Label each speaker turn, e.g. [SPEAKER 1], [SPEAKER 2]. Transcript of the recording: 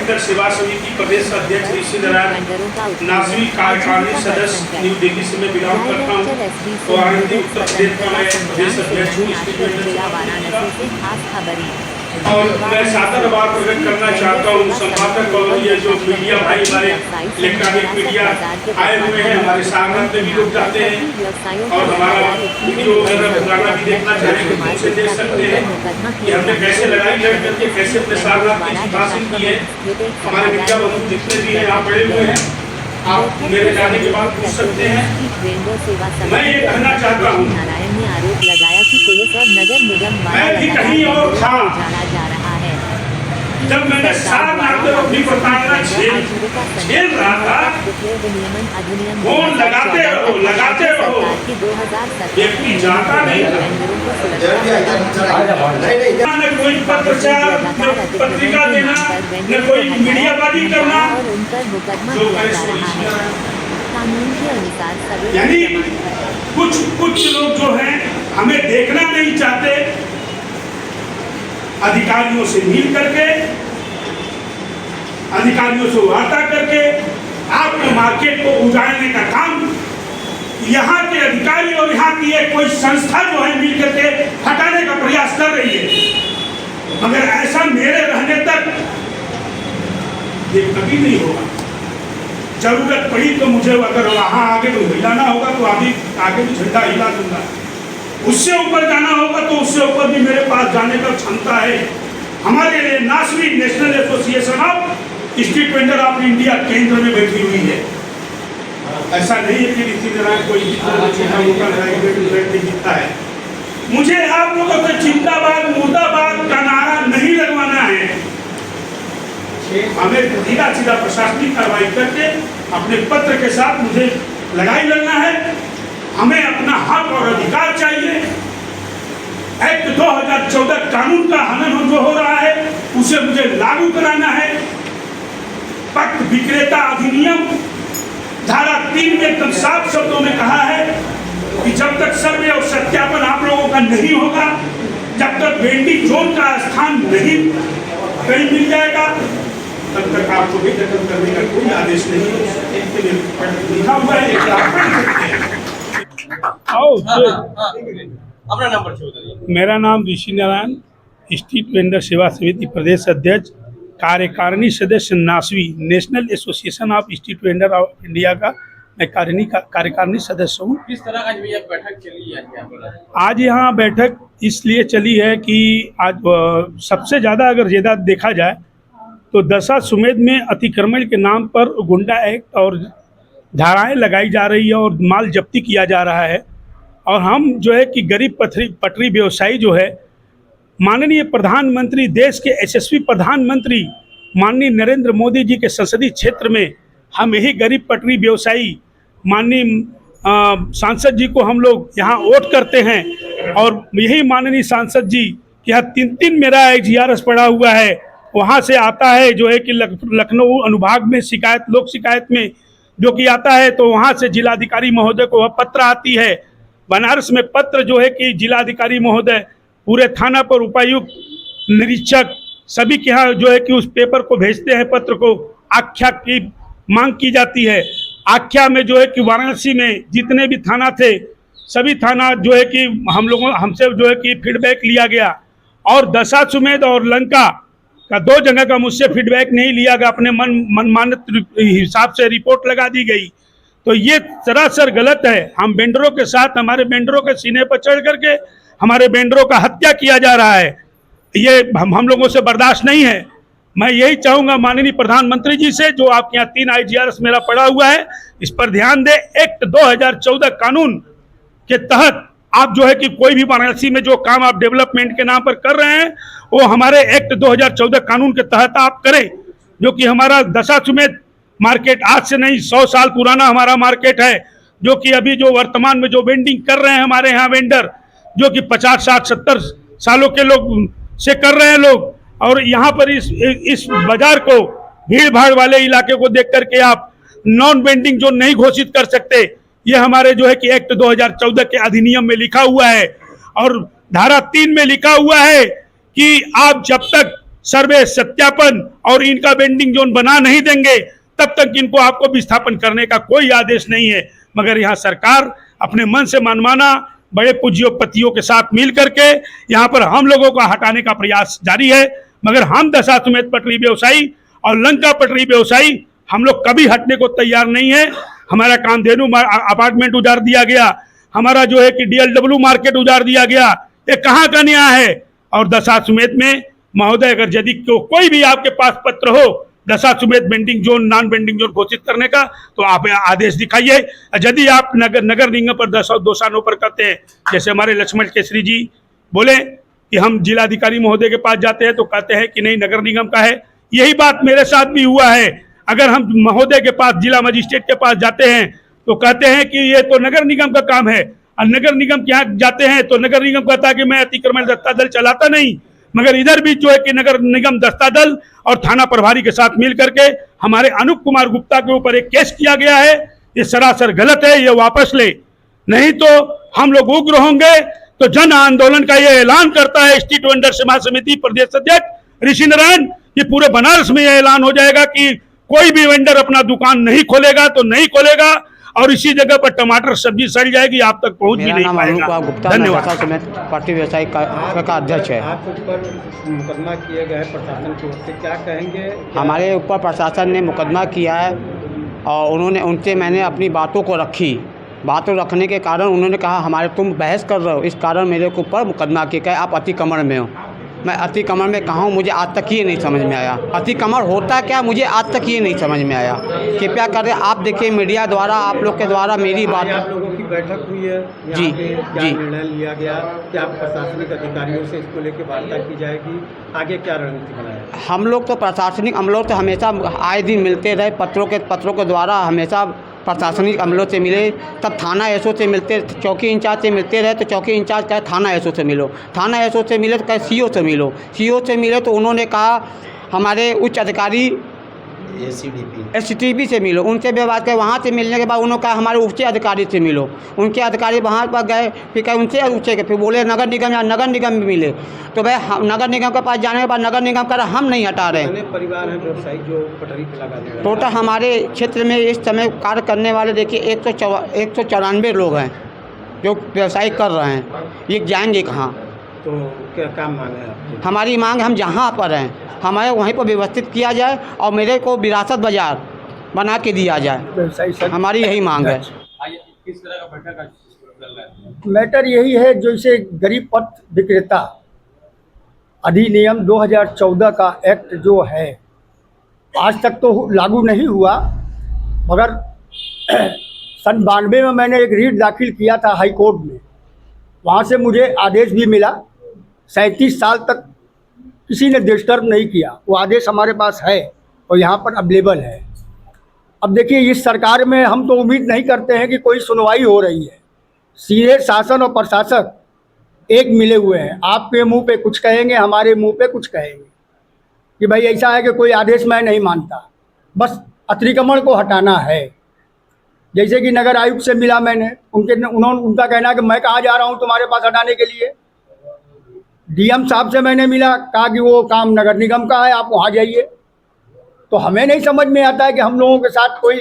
[SPEAKER 1] Vendor सेवा समिति प्रदेश अध्यक्ष ऋषि नारायण नासवी कार्यकारिणी सदस्य न्यू दिल्ली से मैं बिलोंग करता हूँ। तो आनंदी उत्तर प्रदेश का मैं प्रदेश अध्यक्ष हूँ स्ट्रीट वेंडर और मैं सादरवाद प्रकट करना चाहता हूँ संपादक और ये जो मीडिया भाई हमारे इलेक्ट्रॉनिक मीडिया आए हुए हैं, हमारे सामने में भी लोग जाते हैं और हमारा वीडियो वगैरह पुराना भी देखना चाहेंगे तो उनसे देख सकते हैं कि हमने कैसे लड़ाई लड़ करके कैसे अपने सारनाथ की हासिल की है। हमारे मीडिया बंधु जितने भी हैं यहाँ पड़े हुए हैं, आप मेरे जाने के बाद पूछ सकते हैं। मैं ये कहना चाहता हूँ
[SPEAKER 2] नारायण ने आरोप लगाया कि पुलिस और नगर निगम
[SPEAKER 1] मैं भी कहीं और था
[SPEAKER 2] जा रहा है।
[SPEAKER 1] जब मैंने सारनाथ में अपनी प्रताड़ना झेल रहा था। फोन लगाते रहो व्यक्ति जाता नहीं था। न कोई पत्रचार न पत्रिका देना न कोई मीडियाबाजी करना, जो करे सो यानी कुछ लोग जो हैं हमें देखना नहीं चाहते। अधिकारियों से मिल करके, अधिकारियों से वार्ता करके आपके मार्केट को उजाड़ने का काम यहाँ के अधिकारी और यहाँ की एक कोई संस्था जो है मिल करके हटाने का प्रयास कर रही है। मगर ऐसा मेरे रहने तक ये कभी नहीं होगा। जरूरत पड़ी तो मुझे अगर वहाँ आगे तो हिलाना होगा तो आगे भी झंडा हिला दूंगा। उससे ऊपर जाना होगा तो उससे ऊपर भी मेरे पास जाने का क्षमता है। हमारे NASVI national association of street vendor of India केंद्र में बैठी हुई है। ऐसा नहीं है कि ऋषि नारायण कोई जीतता है। मुझे आप लोगों से जिंदाबाद मुर्दाबाद का नारा नहीं लगवाना है। हमें सीधा प्रशासनिक कार्रवाई करके अपने पत्र के साथ मुझे लड़ाई लड़ना है। हमें अपना हक और अधिकार चाहिए। एक्ट 2014 कानून का हनन जो हो रहा है उसे मुझे लागू कराना है। पत्र विक्रेता अधिनियम धारा 3 में एकदम साफ शब्दों में कहा है कि जब तक सर्वे और सत्यापन आप लोगों का नहीं होगा, जब तक वेंडिंग जोन का स्थान नहीं कहीं मिल जाएगा, तब तक आपको भी दखल करने का कोई आदेश नहीं लिखा हुआ है।
[SPEAKER 3] अपना नंबर
[SPEAKER 1] मेरा नाम ऋषि नारायण, स्ट्रीट वेंडर सेवा समिति प्रदेश अध्यक्ष, कार्यकारिणी सदस्य NASVI national association of street vendor of India का मैं कार्यकारिणी सदस्य हूँ।
[SPEAKER 3] किस तरह आज बैठक चली है?
[SPEAKER 1] आज यहाँ बैठक इसलिए चली है कि आज सबसे ज़्यादा अगर देखा जाए तो दशाश्वमेध में अतिक्रमण के नाम पर गुंडा एक्ट और धाराएं लगाई जा रही है और माल जब्ती किया जा रहा है। और हम जो है कि गरीब पटरी व्यवसायी जो है, माननीय प्रधानमंत्री, देश के यशस्वी प्रधानमंत्री माननीय नरेंद्र मोदी जी के संसदीय क्षेत्र में हम यही गरीब पटरी व्यवसायी माननीय सांसद जी को हम लोग यहाँ वोट करते हैं। और यही माननीय सांसद जी के यहाँ 3 मेरा AGRS पड़ा हुआ है, वहाँ से आता है जो है कि लखनऊ अनुभाग में लोक शिकायत में जो कि आता है, तो वहाँ से जिलाधिकारी महोदय को वह पत्र आती है। बनारस में पत्र जो है कि जिलाधिकारी महोदय पूरे थाना पर उपायुक्त, निरीक्षक सभी के यहाँ जो है कि उस पेपर को भेजते हैं। पत्र को आख्या की मांग की जाती है। आख्या में जो है कि वाराणसी में जितने भी थाना थे सभी थाना जो है कि हमसे जो है कि फीडबैक लिया गया। और दशाश्वमेध और लंका का 2 जगह का मुझसे फीडबैक नहीं लिया गया, अपने मनमानित हिसाब से रिपोर्ट लगा दी गई। तो ये सरासर गलत है। हम वेंडरों के साथ, हमारे वेंडरों के सीने पर चढ़ करके हमारे वेंडरों का हत्या किया जा रहा है। ये हम लोगों से बर्दाश्त नहीं है। मैं यही चाहूँगा माननीय प्रधानमंत्री जी से, जो आपके यहाँ 3 AGRS मेरा पड़ा हुआ है, इस पर ध्यान दें। एक्ट 2014 कानून के तहत आप जो है कि कोई भी वाराणसी में जो काम आप डेवलपमेंट के नाम पर कर रहे हैं वो हमारे एक्ट 2014 कानून के तहत आप करें। जो कि हमारा दशाश्वमेध मार्केट आज से नहीं 100 साल पुराना हमारा मार्केट है, जो कि अभी जो वर्तमान में जो वेंडिंग कर रहे हैं हमारे यहाँ वेंडर, जो कि 50, 60, 70 सालों के लोग से कर रहे हैं लोग। और यहाँ पर इस बाजार को, भीड़ भाड़ वाले इलाके को देख करके आप नॉन वेंडिंग जोन नहीं घोषित कर सकते। ये हमारे जो है कि एक्ट 2014 के अधिनियम में लिखा हुआ है। और धारा 3 में लिखा हुआ है कि आप जब तक सर्वे सत्यापन और इनका वेंडिंग जोन बना नहीं देंगे तब तक इनको आपको विस्थापन करने का कोई आदेश नहीं है। मगर यहाँ सरकार अपने मन से मनमाना बड़े पूंजीपतियों के साथ मिल करके यहाँ पर हम लोगों को हटाने का प्रयास जारी है। मगर हम दशाश्वमेध पटरी व्यवसायी और लंका पटरी व्यवसायी हम लोग कभी हटने को तैयार नहीं है। हमारा कामधेनु अपार्टमेंट उजाड़ दिया गया, हमारा जो है कि DLW मार्केट उजाड़ दिया गया, ये कहाँ का न्याय है? और दशाश्वमेध में महोदय अगर यदि कोई भी आपके पास पत्र हो Dashashwamedh bending zone non bending zone घोषित करने का तो आप आदेश दिखाइए। यदि आप नगर निगम पर दोषारोपण करते हैं, जैसे हमारे लक्ष्मण केसरी जी बोले कि हम जिलाधिकारी महोदय के पास जाते हैं तो कहते हैं कि नहीं नगर निगम का है। यही बात मेरे साथ भी हुआ है। अगर हम महोदय के पास जिला मजिस्ट्रेट के पास जाते हैं तो कहते हैं कि ये तो नगर निगम का काम है, और नगर निगम के यहाँ जाते हैं तो नगर निगम कहता है कि मैं अतिक्रमण दस्ता दल चलाता नहीं। मगर इधर भी जो है कि नगर निगम दस्ता दल और थाना प्रभारी के साथ मिल करके हमारे अनूप कुमार गुप्ता के ऊपर एक केस किया गया है। ये सरासर गलत है, ये वापस ले, नहीं तो हम लोग उग्र होंगे। तो जन आंदोलन का ये ऐलान करता है स्ट्रीट वेंडर सेवा समिति प्रदेश अध्यक्ष ऋषि नारायण। ये पूरे बनारस में यह ऐलान हो जाएगा कि कोई भी वेंडर अपना दुकान नहीं खोलेगा तो नहीं खोलेगा, और इसी जगह पर टमाटर सब्जी सड़ जाएगी, आप तक पहुंच भी नहीं पाएगा। धन्यवाद।
[SPEAKER 4] पार्टी व्यवसायी का अध्यक्ष है।
[SPEAKER 5] आपके ऊपर मुकदमा किए गए प्रशासन की ओर से, क्या कहेंगे?
[SPEAKER 4] हमारे ऊपर प्रशासन ने मुकदमा किया है और उनसे मैंने अपनी बातों को रखी। बातों रखने के कारण उन्होंने कहा हमारे तुम बहस कर रहे हो, इस कारण मेरे के ऊपर मुकदमा किया है। आप अतिक्रमण में हो। मैं अतिक्रमण में कहाँ हूँ मुझे आज तक ये नहीं समझ में आया। अतिक्रमण होता क्या मुझे आज तक ये नहीं समझ में आया। कृपया करें आप देखिए मीडिया द्वारा आप लोग के द्वारा मेरी बात।
[SPEAKER 5] आप लोगों की बैठक हुई है
[SPEAKER 4] जी,
[SPEAKER 5] क्या
[SPEAKER 4] जी।
[SPEAKER 5] निर्णय लिया गया? क्या प्रशासनिक अधिकारियों से इसको लेकर वार्ता की जाएगी? आगे क्या रणनीति बनाया?
[SPEAKER 4] हम लोग तो प्रशासनिक अमलों से हमेशा आए दिन मिलते रहे, पत्रों के द्वारा हमेशा प्रशासनिक अमलों से मिले, तब थाना एसओ से मिलते, चौकी इंचार्ज से मिलते रहे तो चौकी इंचार्ज कहे थाना एसओ से मिलो, थाना एसओ से मिले तो कहे सीओ से मिलो, सीओ से मिले तो उन्होंने कहा हमारे उच्च अधिकारी एसटीपी से मिलो, उनसे भी बात करें। वहाँ से मिलने के बाद उन्होंने कहा हमारे उच्च अधिकारी से मिलो, उनके अधिकारी वहाँ पर गए, फिर कहे उनसे ऊँचे के, फिर बोले नगर निगम या नगर निगम में मिले। तो भाई नगर निगम के पास जाने के बाद नगर निगम कर हम नहीं हटा रहे।
[SPEAKER 5] कितने परिवार हैं व्यवसायिक जो पटरी पे लगाने वाले?
[SPEAKER 4] टोटल हमारे क्षेत्र में इस समय कार्य करने वाले देखिए 194 लोग हैं जो व्यवसाय कर रहे हैं। ये जाएंगे कहाँ?
[SPEAKER 5] तो क्या काम मांग है आपकी?
[SPEAKER 4] हमारी मांग हम जहाँ पर हैं हमारे वहीं पर व्यवस्थित किया जाए और मेरे को विरासत बाजार बना के दिया जाए,
[SPEAKER 6] व्यवसायी संघ
[SPEAKER 4] हमारी यही मांग है।
[SPEAKER 3] आज किस तरह का बैठक आज चल रहा है?
[SPEAKER 6] मैटर यही है, जैसे गरीब पथ विक्रेता अधिनियम 2014 का एक्ट जो है आज तक तो लागू नहीं हुआ, मगर सन 92 में मैंने एक रीट दाखिल किया था हाई कोर्ट में। वहाँ से मुझे आदेश भी मिला। 37 साल तक किसी ने डिस्टर्ब नहीं किया। वो आदेश हमारे पास है और यहाँ पर अवेलेबल है। अब देखिए इस सरकार में हम तो उम्मीद नहीं करते हैं कि कोई सुनवाई हो रही है। सीधे शासन और प्रशासक एक मिले हुए हैं। आपके मुंह पे कुछ कहेंगे, हमारे मुंह पे कुछ कहेंगे कि भाई ऐसा है कि कोई आदेश मैं नहीं मानता, बस अतिक्रमण को हटाना है। जैसे कि नगर आयुक्त से मिला मैंने, उनका कहना है कि मैं कहाँ जा रहा हूँ तुम्हारे पास हटाने के लिए। डीएम साहब से मैंने मिला, कहा कि वो काम नगर निगम का है, आप वहाँ जाइए। तो हमें नहीं समझ में आता है कि हम लोगों के साथ कोई